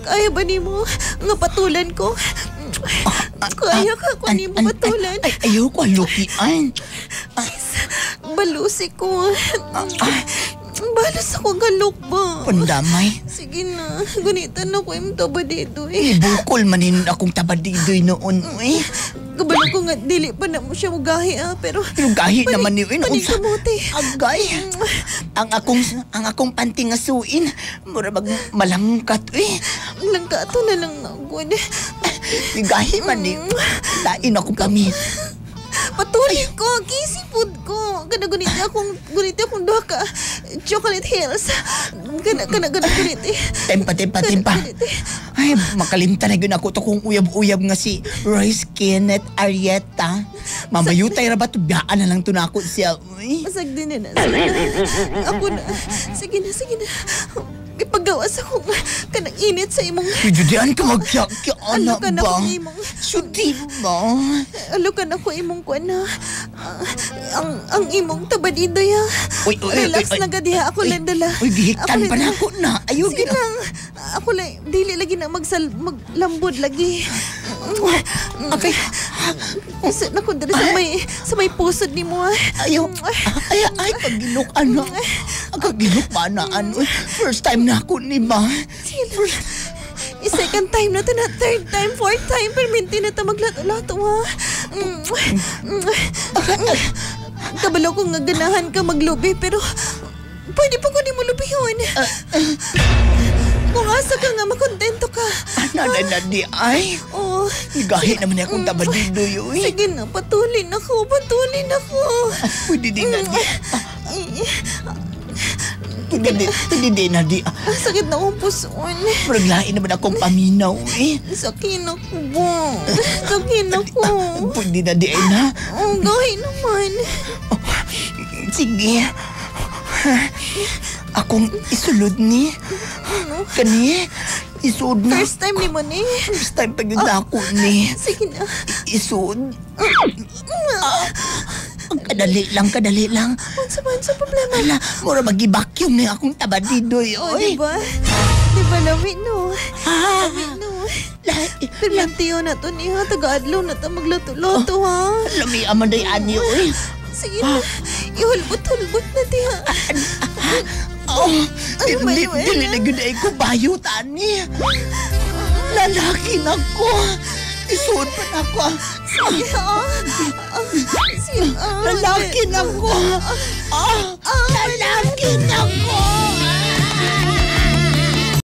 Kaya ba ni mo nga patulan ko? Kaya ka ko ni mo patulan? Ayaw ko lukian. Balusi ko. Balas ako galok ba? Pandamay. Sige na, ganitan ako yung tabadido Ibukol manin akong tabadidoy noon. Kabalo ko nga, dili pa na mo siya ugahi pero... Gahi naman niyo. Panikamuti. Agay. Ang akong pantingasuin. Mura malangkat. Langkato na lang nagod. Gahi man niyo. Lain ako kami. Patuloy ko, kisipod ko. Gunit akong doha ka. Chocolate Hills. Gunit. Tempa. Ay, makalimta na yun ako to kung uyab-uyab nga si Royce Kenneth Arietta. Mamayutay ra ba ito? Biyaan na lang ito na ako siya. Masag din na. Ako na. Sige na. Ipagawas ako kanang init sa imong... Pijudian ka magkakyaana Alukan ba? ako imong... Sudi ba? Alukan ako imong kuwan na... Ang imong tabadido ya. Relax na gadiha. Ako lang dala. Uy, gihiktan pa na ako na. Ayaw sige lang. Ako lang, dili lagi na maglambod lagi. Okay. Isa na ko dali sa may pusod ni mo. Ayaw. Ay, pagilok na. Pagilok ba na ano? First time na ako ni ba? Second time na to na, third time, fourth time. Perminti na to maglato-lato ha. Kabalo ko nga ganahan ka maglubi pero pwede pa ko di mo lubihon. Kung asa ka nga makontento ka. Na di ay? Oo. Gahi naman niya akong tabadido yun. Sige na, patulin ako. Pwede din na di. Hindi na di. Sakit na akong puson. Paraglain naman akong paminaw Sakit ako ba? Sakit ako. Pwede na di ay na. Gahi naman. Sige. Akong isulod ni. Kani, isud na. First time ni mo ni. First time pag ako ni. Sige na. Isud. Kadali lang. Sa problema. Hala, mura mag-vacuum na akong tabadidoy. Diba? Diba lami no? Lami no? Perlantiyo na to niya. Taga-adlaw na to magluto-luto ha. Lami aman day anyo Sige na. Ihulbot-hulbot na tiya. Dili na gunay ko bayutan niya. Lalaki na ko. Isuod pa na ko. Lalaki na ko. Lalaki na ko.